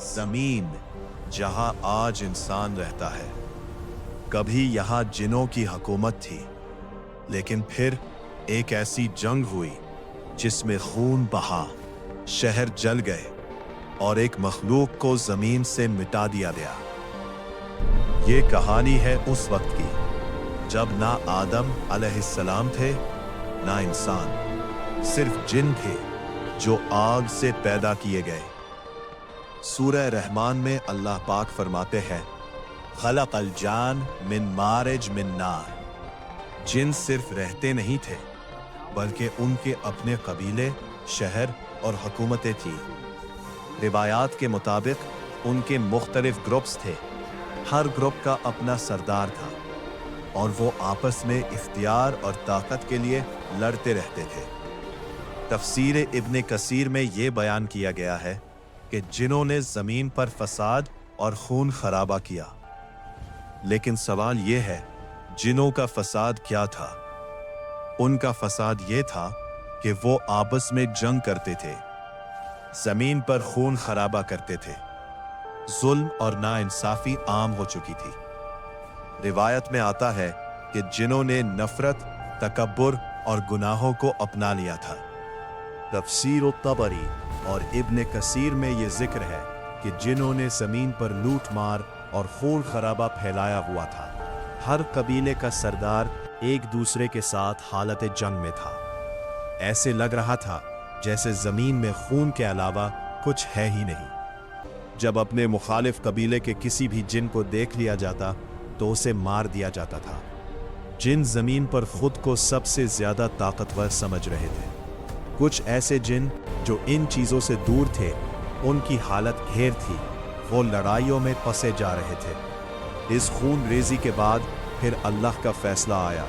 जमीन जहां आज इंसान रहता है, कभी यहां जिनों की हुकूमत थी, लेकिन फिर एक ऐसी जंग हुई जिसमें खून बहा, शहर जल गए और एक मखलूक को जमीन से मिटा दिया गया। ये कहानी है उस वक्त की जब ना आदम अलैहिस्सलाम थे ना इंसान, सिर्फ जिन थे जो आग से पैदा किए गए। सूरह रहमान में अल्लाह पाक फरमाते हैं, खलक़ल जान मिन मारिज मिन नार। जिन सिर्फ रहते नहीं थे बल्कि उनके अपने कबीले, शहर और हुकूमतें थी। रिवायात के मुताबिक उनके मुख्तलिफ ग्रुप्स थे, हर ग्रुप का अपना सरदार था और वो आपस में इख्तियार और ताकत के लिए लड़ते रहते थे। तफसीर इब्ने कसीर में ये बयान किया गया है कि जिन्होंने जमीन पर फसाद और खून खराबा किया। लेकिन सवाल ये है, जिनों का फसाद क्या था? उनका फसाद ये था कि वो आपस में जंग करते थे, जमीन पर खून खराबा करते थे, जुल्म और नाइंसाफी आम हो चुकी थी। रिवायत में आता है कि जिन्होंने नफरत, तकब्बुर और गुनाहों को अपना लिया था। तफसीर तबरी और इब्ने कसीर में ये जिक्र है कि जिन्होंने जमीन पर लूट मार और खून खराबा फैलाया हुआ था। हर कबीले का सरदार एक दूसरे के साथ हालत जंग में था। ऐसे लग रहा था जैसे जमीन में खून के अलावा कुछ है ही नहीं। जब अपने मुखालिफ कबीले के किसी भी जिन को देख लिया जाता तो उसे मार दिया जाता था। जिन जमीन पर खुद को सबसे ज्यादा ताकतवर समझ रहे थे। कुछ ऐसे जिन जो इन चीजों से दूर थे, उनकी हालत घेर थी, वो लड़ाइयों में फंसे जा रहे थे। इस खून रेजी के बाद फिर अल्लाह का फैसला आया